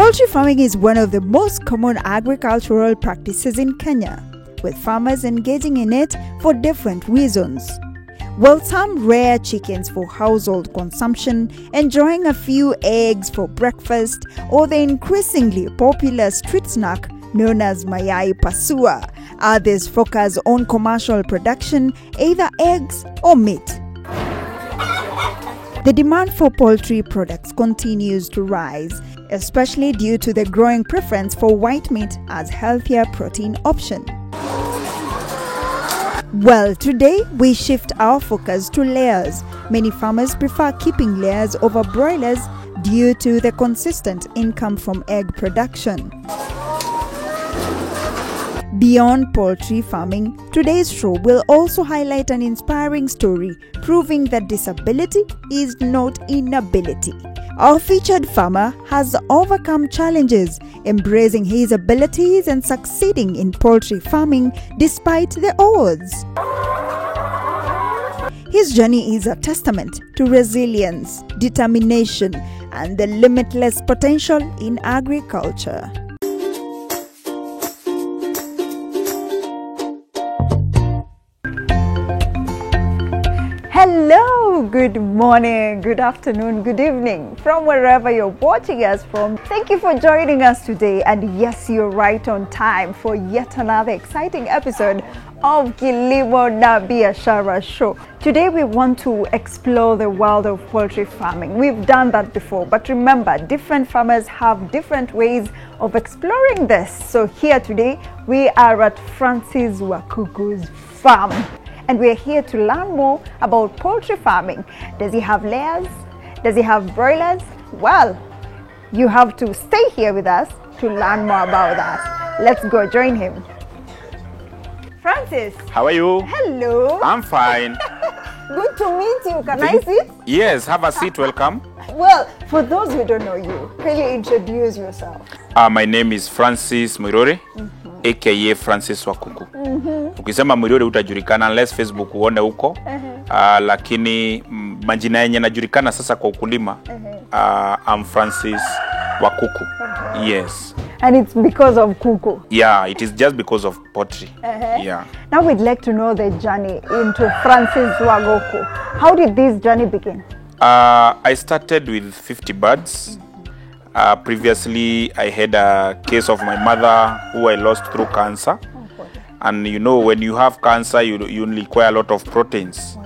Poultry farming is one of the most common agricultural practices in Kenya, with farmers engaging in it for different reasons. While some rear chickens for household consumption, enjoying a few eggs for breakfast, or the increasingly popular street snack known as mayai pasua, others focus on commercial production, either eggs or meat. The demand for poultry products continues to rise, especially due to the growing preference for white meat as healthier protein option. Well, today we shift our focus to layers. Many farmers prefer keeping layers over broilers due to the consistent income from egg production. Beyond poultry farming, today's show will also highlight an inspiring story proving that disability is not inability. Our featured farmer has overcome challenges, embracing his abilities and succeeding in poultry farming despite the odds. His journey is a testament to resilience, determination, and the limitless potential in agriculture. Hello, good morning, good afternoon, good evening from wherever you're watching us from. Thank you for joining us today, and yes, you're right on time for yet another exciting episode of Kilimo na Biashara show. Today we want to explore the world of poultry farming. We've done that before, but remember, different farmers have different ways of exploring this. So here today we are at Francis Wakuku's farm, and we're here to learn more about poultry farming. Does he have layers? Does he have broilers? Well, you have to stay here with us to learn more about that. Let's go join him. Francis. How are you? Hello. I'm fine. Good to meet you. Can I sit? Yes, have a seat. Welcome. Well, for those who don't know you, really introduce yourself. My name is Francis Mwirore, aka Francis Wakuku. Ukisema Mwirore utajulikana unless Facebook uone huko. Lakini majina yenye najulikana sasa kwa ukulima, I'm Francis Wakuku. Yes. And it's because of kuku. Yeah, it is just because of poultry. Yeah. Now we'd like to know the journey into Francis Wagoku. How did this journey begin? I started with 50 birds. Previously, I had a case of my mother who I lost through cancer. And you know, when you have cancer, you require a lot of proteins.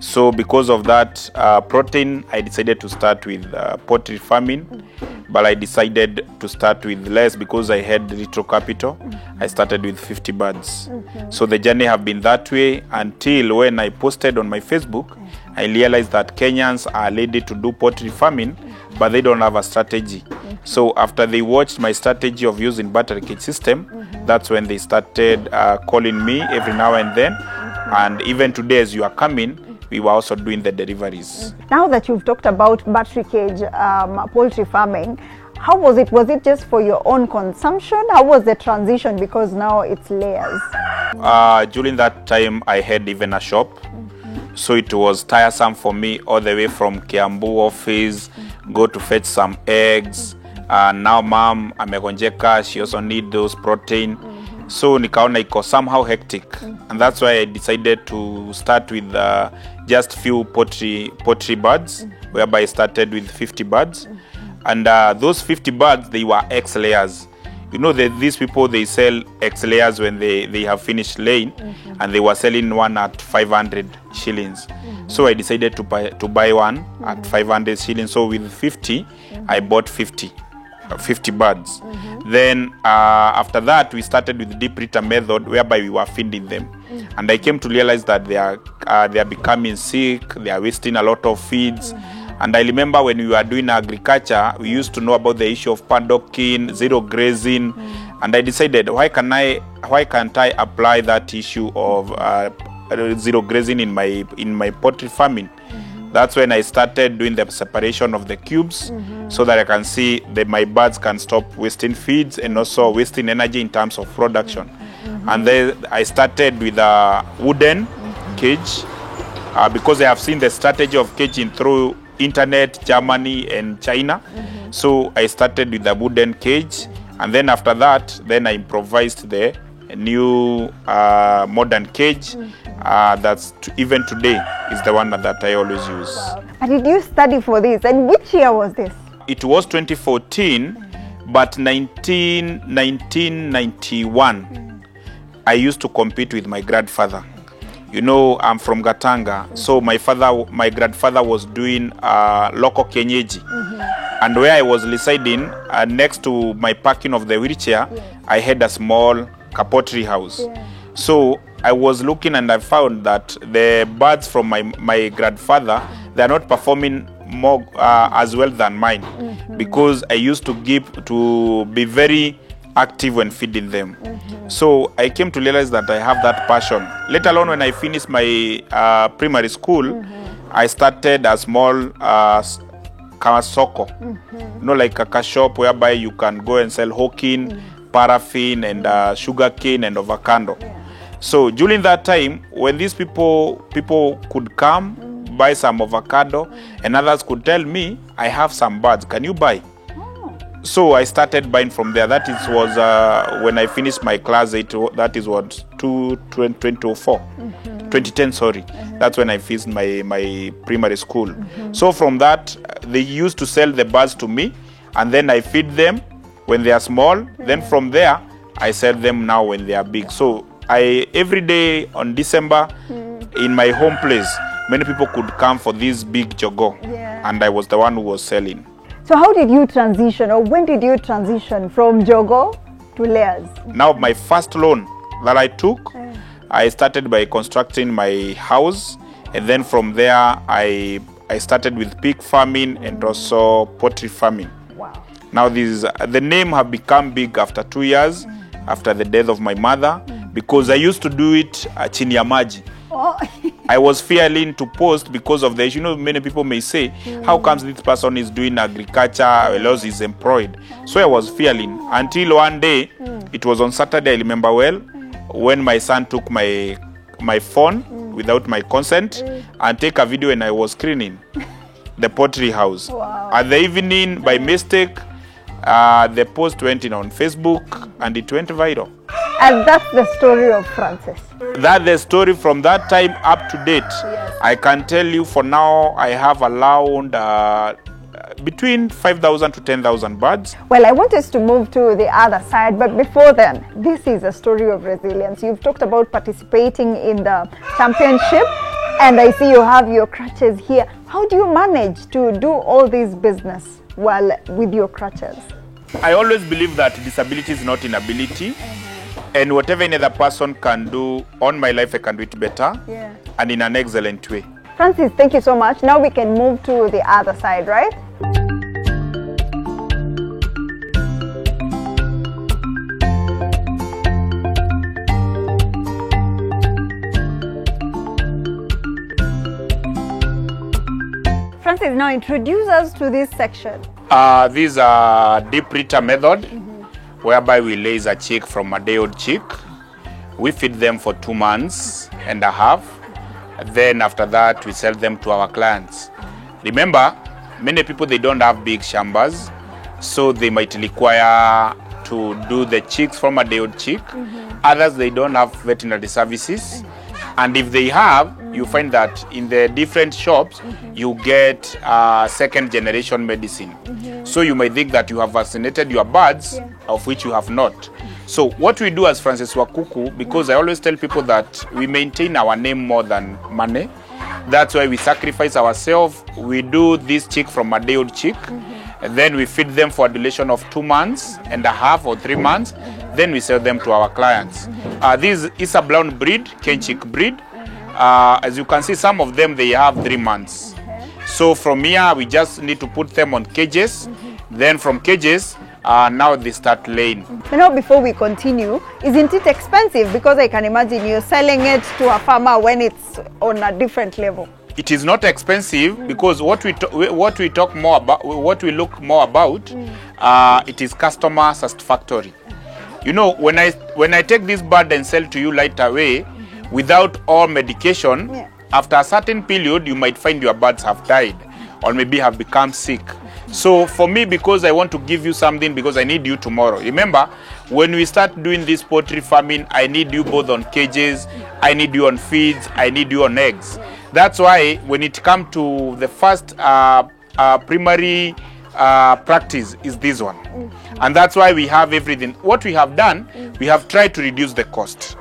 So because of that protein, I decided to start with poultry farming. But I decided to start with less because I had little capital. I started with 50 birds. So the journey have been that way until when I posted on my Facebook, I realized that Kenyans are ready to do poultry farming, but they don't have a strategy. So after they watched my strategy of using battery cage system, that's when they started calling me every now and then. And even today, as you are coming, we were also doing the deliveries. Now that you've talked about battery cage poultry farming, how was it? Was it just for your own consumption? How was the transition? Because now it's layers. During that time, I had even a shop. So it was tiresome for me all the way from Kiambu office, go to fetch some eggs. Now mom amegonjeka, she also need those protein. So nikaona iko somehow hectic, and that's why I decided to start with just few poultry birds, whereby I started with 50 birds. And those 50 birds, they were X layers. You know that these people, they sell X layers when they have finished laying, and they were selling one at 500 shillings. So I decided to buy one at 500 shillings. So with 50, I bought 50 birds. Then after that, we started with the deep litter method, whereby we were feeding them. And I came to realize that they are becoming sick, they are wasting a lot of feeds. And I remember when we were doing agriculture, we used to know about the issue of paddocking, zero grazing, and I decided, why can't I apply that issue of zero grazing in my poultry farming? That's when I started doing the separation of the cubes, so that I can see that my birds can stop wasting feeds and also wasting energy in terms of production. And then I started with a wooden cage, because I have seen the strategy of caging through internet, Germany and China. So I started with a wooden cage, and then after that, then I improvised the new modern cage. Even today is the one that I always use. Wow. And did you study for this? And which year was this? It was 2014, but 1991, I used to compete with my grandfather. You know, I'm from Gatanga, so my grandfather was doing local kenyeji. And where I was residing, next to my parking of the wheelchair, I had a small poultry house. So I was looking and I found that the birds from my grandfather, they're not performing more as well than mine, because I used to be very active when feeding them. So I came to realize that I have that passion. Let alone when I finished my primary school, I started a small soko, like a shop whereby you can go and sell hokin, paraffin and sugar cane and avocado. So during that time, when these people could come, buy some avocado, and others could tell me, I have some birds, can you buy? So I started buying from there. That was when I finished my class 8. That is what 2010. Sorry, that's when I finished my primary school. So from that, they used to sell the birds to me, and then I feed them when they are small. Then from there, I sell them now when they are big. So every day on December, in my home place, many people could come for this big jogo, and I was the one who was selling. So how did you transition, or when did you transition from jogo to layers? Now my first loan that I took, I started by constructing my house, and then from there I started with pig farming and also poultry farming. Wow. Now the name have become big after 2 years, after the death of my mother, because I used to do it chini ya maji. Oh. I was fearing to post because of the issue. Many people may say, how comes this person is doing agriculture, else is employed? So I was fearing until one day, it was on Saturday, I remember well, when my son took my phone without my consent and take a video, and I was screening the poultry house. Wow. At the evening, by mistake, the post went in on Facebook and it went viral. And that's the story of Francis. That's the story from that time up to date. Yes. I can tell you for now, I have around between 5,000 to 10,000 birds. Well, I want us to move to the other side, but before then, this is a story of resilience. You've talked about participating in the championship, and I see you have your crutches here. How do you manage to do all this business while with your crutches? I always believe that disability is not inability. And whatever any other person can do on my life, I can do it better and in an excellent way. Francis, thank you so much. Now we can move to the other side, right? Francis, now introduce us to this section. These are deep litter method, whereby we raise a chick from a day-old chick. We feed them for 2 months and a half. Then after that, we sell them to our clients. Remember, many people, they don't have big shambas, so they might require to do the chicks from a day-old chick. Others, they don't have veterinary services. And if they have, you find that in the different shops, you get second generation medicine. So you might think that you have vaccinated your birds, of which you have not. So what we do as Francis Wakuku, because I always tell people that we maintain our name more than money. That's why we sacrifice ourselves. We do this chick from a day-old chick. And then we feed them for a duration of 2 months and a half or 3 months. Then we sell them to our clients. This is a brown breed, cane chick breed. As you can see, some of them, they have 3 months. So from here, we just need to put them on cages. Then from cages, now they start laying. Before we continue, isn't it expensive? Because I can imagine you're selling it to a farmer when it's on a different level. It is not expensive because what we look more about, it is customer satisfactory. When I take this bird and sell to you right away, without all medication, after a certain period, you might find your birds have died, or maybe have become sick. So for me, because I want to give you something, because I need you tomorrow. Remember, when we start doing this poultry farming, I need you both on cages, I need you on feeds, I need you on eggs. That's why when it comes to the first primary practice is this one. And that's why we have everything. What we have done, we have tried to reduce the cost.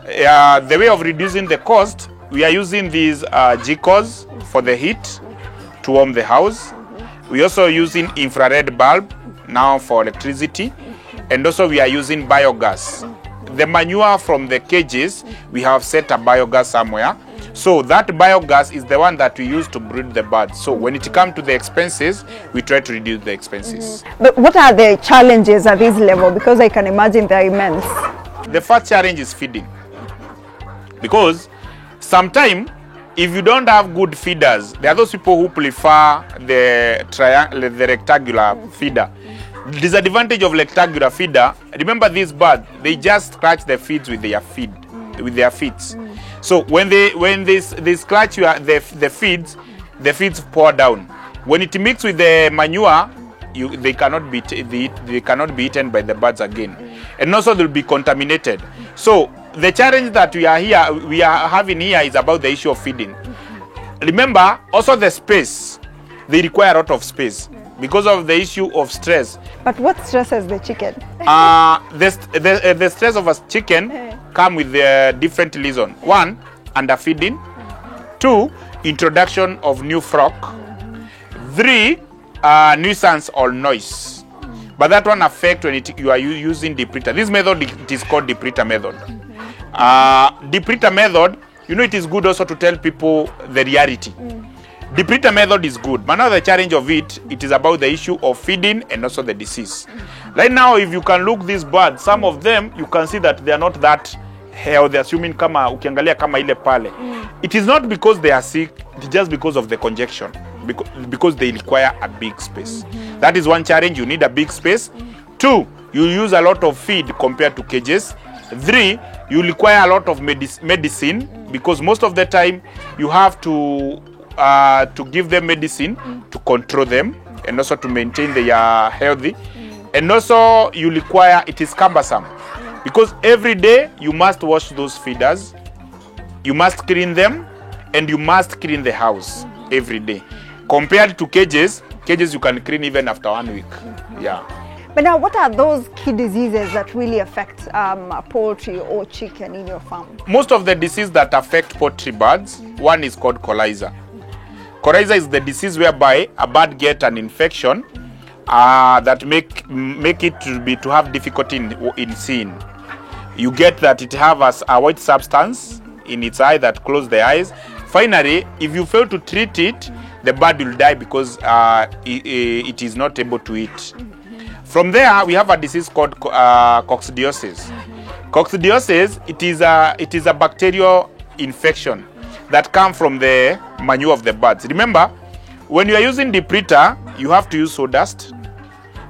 The way of reducing the cost, we are using these G-cores for the heat to warm the house. We also using infrared bulb now for electricity, and also we are using biogas. The manure from the cages, we have set a biogas somewhere. So that biogas is the one that we use to breed the birds. So when it comes to the expenses, we try to reduce the expenses. But what are the challenges at this level? Because I can imagine they're immense. The first challenge is feeding. Because sometimes, if you don't have good feeders, there are those people who prefer the rectangular feeder. The disadvantage of rectangular feeder, remember these birds, they just scratch the feeds with their feet. So when they scratch the feeds pour down. When it mixes with the manure, they cannot be eaten by the birds again, and also they'll be contaminated. So the challenge that we are having here is about the issue of feeding. Remember, also the space. They require a lot of space because of the issue of stress. But what stresses the chicken? The stress of a chicken come with different reasons. One, underfeeding. Two, introduction of new flock. Three, nuisance or noise. But that one affects when you are using depredator. This method is called depredator method. Depredator method, it is good also to tell people the reality. Depredator method is good, but now the challenge of it is about the issue of feeding and also the disease. Right now, if you can look these birds, some of them, you can see that they are not that healthy, assuming ukiangalia kama ile pale. It is not because they are sick, it's just because of the congestion, because they require a big space. That is one challenge, you need a big space. Two, you use a lot of feed compared to cages. Three, you require a lot of medicine, because most of the time you have to give them medicine to control them and also to maintain their healthy. And also you require, it is cumbersome, because every day you must wash those feeders, you must clean them, and you must clean the house every day. Compared to cages you can clean even after 1 week. Yeah. But now, what are those key diseases that really affect poultry or chicken in your farm? Most of the diseases that affect poultry birds, one is called coryza. Coryza is the disease whereby a bird gets an infection that make it to have difficulty in seeing. You get that it has a white substance in its eye that closes the eyes. Finally, if you fail to treat it, the bird will die because it is not able to eat. From there, we have a disease called coccidiosis. Coccidiosis, it is a bacterial infection that comes from the manure of the birds. Remember, when you are using depredator, you have to use sawdust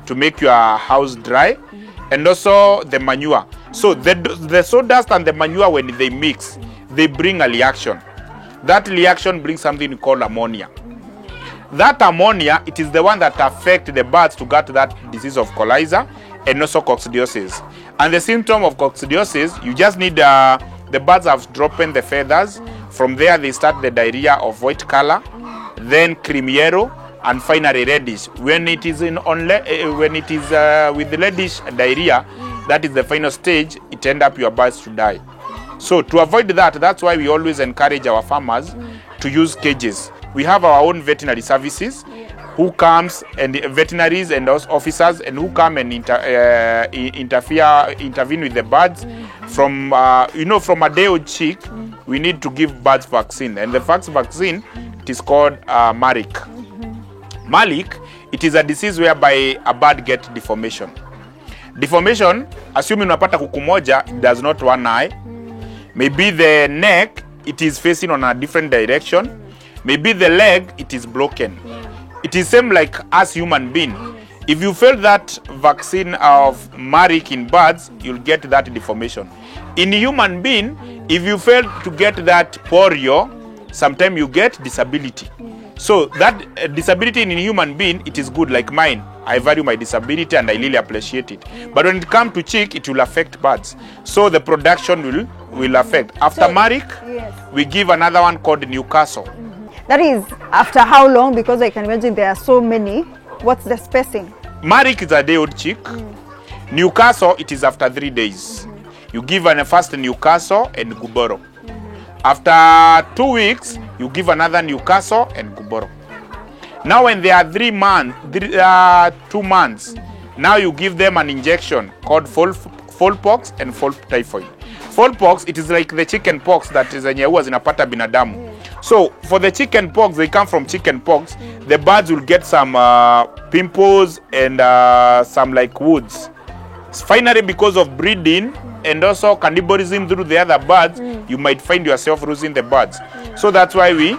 to make your house dry, and also the manure. So the sawdust and the manure, when they mix, they bring a reaction. That reaction brings something called ammonia. That ammonia, it is the one that affects the birds to get that disease of coryza and also coccidiosis. And the symptom of coccidiosis, you just need the birds have dropped the feathers. From there, they start the diarrhea of white color, then cream yellow, and finally reddish. When it is with the reddish diarrhea, that is the final stage. It ends up your birds to die. So to avoid that, that's why we always encourage our farmers to use cages. We have our own veterinary services who comes, and veterinaries and officers, and who come and intervene with the birds. From from a day old chick, we need to give birds vaccine, and the first vaccine, it is called Malik. Malik, it is a disease whereby a bird gets deformation. Deformation, assuming unapata kuku moja, does not one eye. Maybe the neck, it is facing on a different direction. Maybe the leg, it is broken. It is same like us human being. If you fail that vaccine of Marik in birds, you'll get that deformation. In human being, if you fail to get that polio, sometimes you get disability. So that disability in a human being, it is good, like mine. I value my disability and I really appreciate it. But when it comes to chick, it will affect birds. So the production will affect. After Marik, we give another one called Newcastle. That is after how long? Because I can imagine there are so many. What's the spacing? Marik is a day-old chick. Newcastle, it is after 3 days. You give first Newcastle and Guboro. After 2 weeks, you give another Newcastle and Guboro. Now when they are 2 months, now you give them an injection called pox and typhoid. Pox, it is like the chicken pox that is huwa zinapata binadamu. So for the chicken pox, they come from chicken pox. The birds will get some pimples and some like wounds. Finally, because of breeding and also cannibalism through the other birds, you might find yourself losing the birds. So that's why we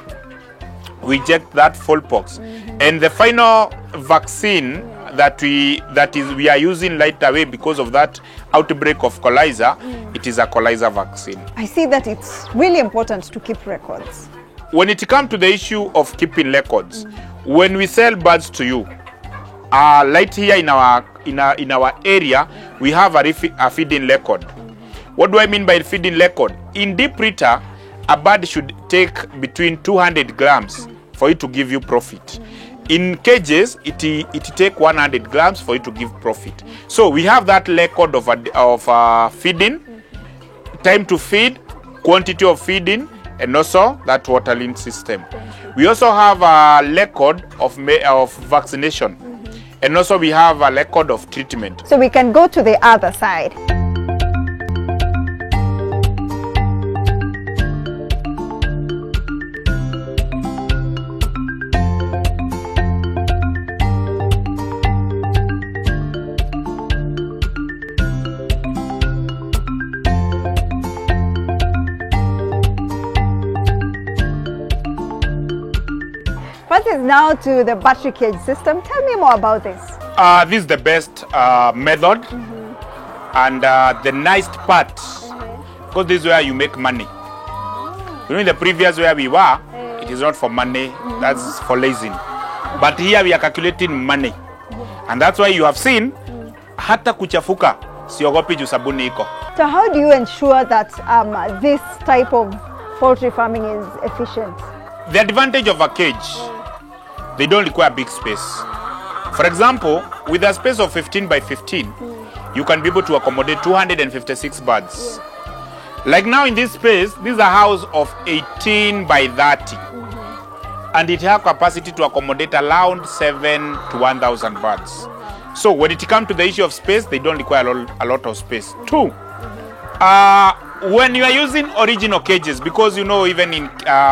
inject that pox. And the final vaccine that we are using right away because of that outbreak of coryza, it is a coryza vaccine. I see that it's really important to keep records. When it comes to the issue of keeping records, when we sell birds to you, right here in our area, we have a feeding record. What do I mean by feeding record? In deep litter, a bird should take between 200 grams for it to give you profit. In cages, it take 100 grams for it to give profit. So we have that record of feeding, time to feed, quantity of feeding, and also that watering system. We also have a record of vaccination, and also we have a record of treatment. So we can go to the other side. Is now to the battery cage system. Tell me more about this. This is the best method, and the nice part, because this is where you make money. You know, in the previous where we were, it is not for money, that's for lazing. But here we are calculating money, and that's why you have seen hata kuchafuka siogopi juu sabuni iko. So how do you ensure that this type of poultry farming is efficient? The advantage of a cage, they don't require big space. For example, with a space of 15 by 15, you can be able to accommodate 256 birds. Like now in this space, this is a house of 18 by 30. And it has capacity to accommodate around 7 to 1,000 birds. So when it comes to the issue of space, they don't require a lot of space. Two, when you are using original cages, because you know even in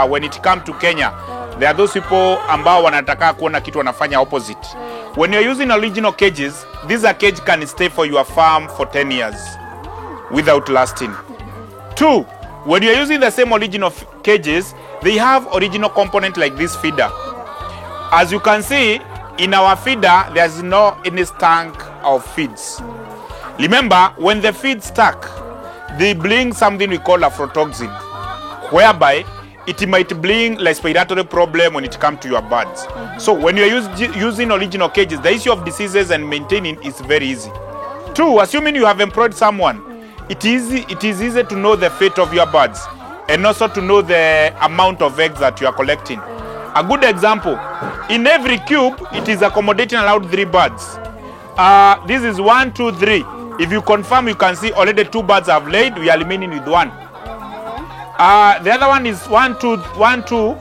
when it comes to Kenya, there are those people ambao wanataka kuona kitu wanafanya opposite. When you are using original cages, this cage can stay for your farm for 10 years without lasting. Two, when you are using the same original cages, they have original component like this feeder. As you can see, in our feeder, there's no any tank of feeds. Remember, when the feed stuck, they bring something we call aflatoxin, whereby it might bring respiratory problem when it comes to your birds. So when you're using original cages, the issue of diseases and maintaining is very easy. Two, assuming you have employed someone, it is easy to know the fate of your birds and also to know the amount of eggs that you are collecting. A good example, in every cube, it is accommodating around 3 birds. This is 1, 2, 3. If you confirm, you can see already 2 birds have laid, we are remaining with 1. The other one is 1, 2, 1, 2.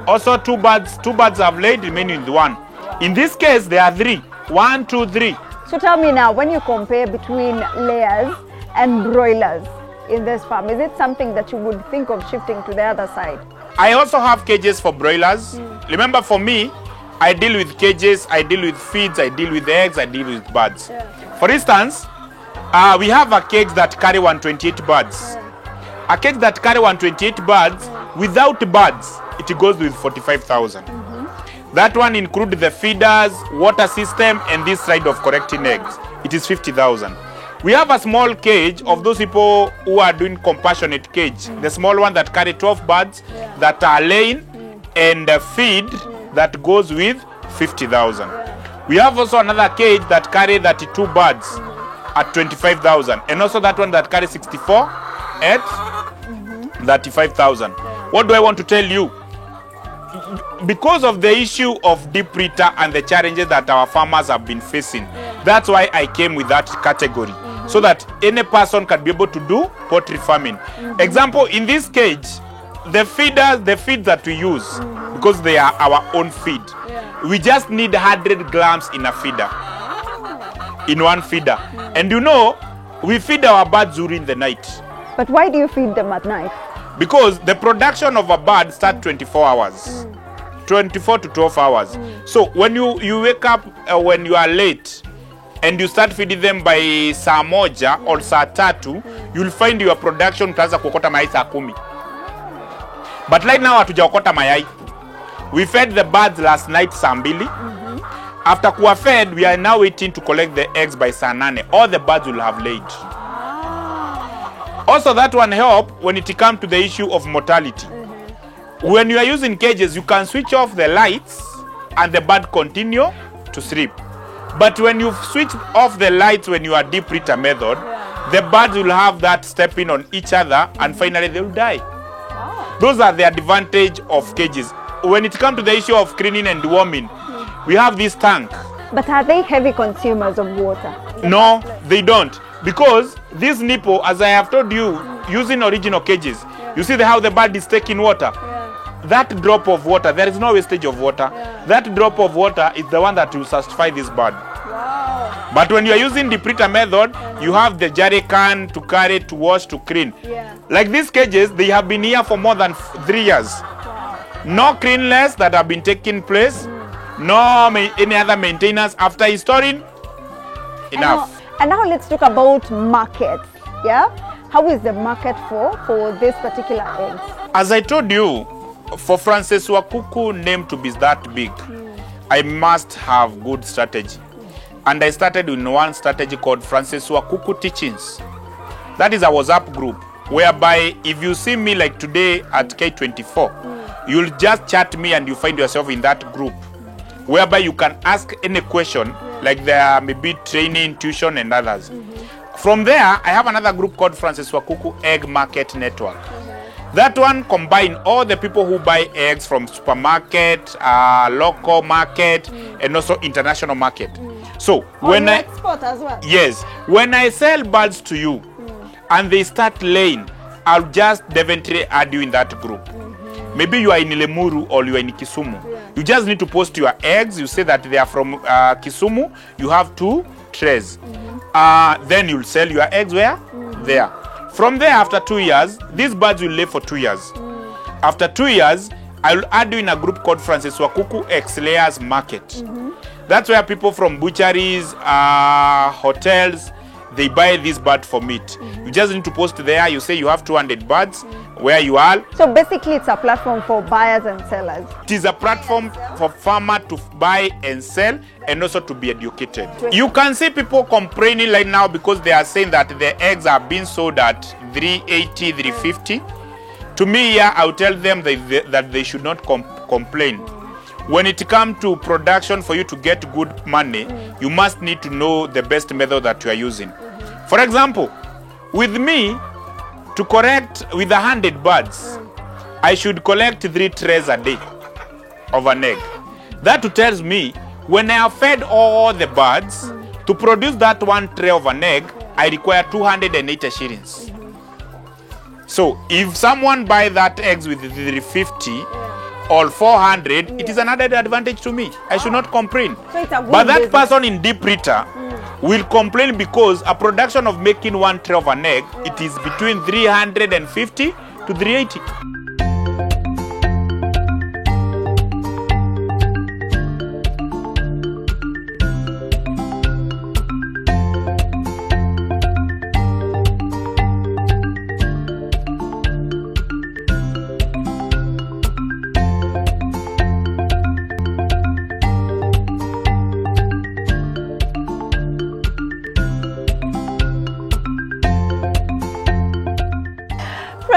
Also 2 birds have laid, remaining with 1. In this case, there are 3. 1, 2, 3. So tell me now, when you compare between layers and broilers in this farm, is it something that you would think of shifting to the other side? I also have cages for broilers. Remember, for me, I deal with cages, I deal with feeds, I deal with eggs, I deal with birds. For instance, we have a cage that carry 128 birds. A cage that carry 128 birds, without birds, it goes with 45,000. That one includes the feeders, water system, and this side of correcting eggs. It is 50,000. We have a small cage of those people who are doing compassionate cage. The small one that carry 12 birds that are laying and feed that goes with 50,000. We have also another cage that carry 32 birds at 25,000, and also that one that carries 64 at 35,000. What do I want to tell you? Because of the issue of deep litter and the challenges that our farmers have been facing, that's why I came with that category, so that any person can be able to do poultry farming. Example, in this cage, the feed that we use, because they are our own feed, we just need 100 grams in a feeder, in one feeder. And you know, we feed our birds during the night. But why do you feed them at night? Because the production of a bird starts 24 hours. 24 to 12 hours. So when you wake up when you are late and you start feeding them by saa moja or saa tatu, you'll find your production utaanza kuokota mayai saa 10. But right now hatujaokota mayai. We fed the birds last night saa 2. After kuwa fed, we are now waiting to collect the eggs by saa 9. All the birds will have laid. Also, that one help when it comes to the issue of mortality. When you are using cages, you can switch off the lights and the bird continue to sleep. But when you switch off the lights when you are deep litter method, the birds will have that stepping on each other and finally they will die. Those are the advantage of cages. When it comes to the issue of cleaning and deworming, we have this tank. But are they heavy consumers of water? No, they don't. Because this nipple, as I have told you, using original cages, you see how the bird is taking water? That drop of water, there is no wastage of water. That drop of water is the one that will satisfy this bird. But when you are using the deep litter method, you have the jerry can to carry, to wash, to clean. Like these cages, they have been here for more than 3 years. No cleanliness that have been taking place. No any other maintenance after installing. Enough. And now let's talk about markets. Yeah, how is the market for this particular eggs? As I told you, for Francis Wakuku name to be that big, I must have good strategy. And I started with one strategy called Francis Wakuku Teachings. That is a WhatsApp group whereby if you see me like today at K24, you'll just chat me and you find yourself in that group, whereby you can ask any question, like there may be training, tuition and others. From there, I have another group called Francis Wakuku Egg Market Network. That one combine all the people who buy eggs from supermarket, local market, and also international market. So when I export as well. Yes, when I sell birds to you and they start laying, I'll just definitely add you in that group. Maybe you are in Lemuru or you are in Kisumu. You just need to post your eggs. You say that they are from Kisumu. You have 2 trays. Then you'll sell your eggs where? There. From there, after 2 years, these birds will lay for 2 years. After 2 years, I will add you in a group called Francis Wakuku X Layers Market. That's where people from butcheries, hotels, they buy this bird for meat. You just need to post there. You say you have 200 birds where you are. So basically, it's a platform for buyers and sellers. It is a platform for farmer to buy and sell and also to be educated. You can see people complaining right now because they are saying that the eggs are being sold at 380, 350. To me, yeah, I'll tell them that they should not complain. When it comes to production, for you to get good money, you must need to know the best method that you are using. For example, with me, to collect with 100 birds, I should collect 3 trays a day of an egg. That tells me when I have fed all the birds, to produce that 1 tray of an egg, I require 280 shillings. So if someone buy that eggs with 350 or 400, it is another advantage to me. I should not complain. So it's a good but that business. person in deep litter will complain because a production of making 1 tray of an egg, it is between 350 to 380.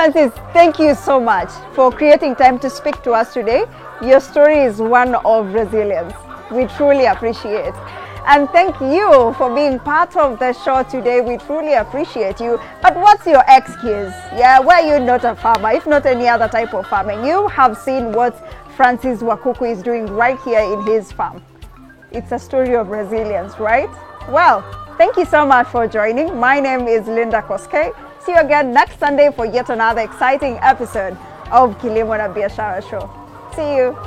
Francis, thank you so much for creating time to speak to us today. Your story is one of resilience. We truly appreciate. And thank you for being part of the show today. We truly appreciate you. But what's your excuse? Yeah, why are you not a farmer, if not any other type of farming? You have seen what Francis Wakuku is doing right here in his farm. It's a story of resilience, right? Well, thank you so much for joining. My name is Linda Koske. See you again next Sunday for yet another exciting episode of Kilimo na Biashara show. See you.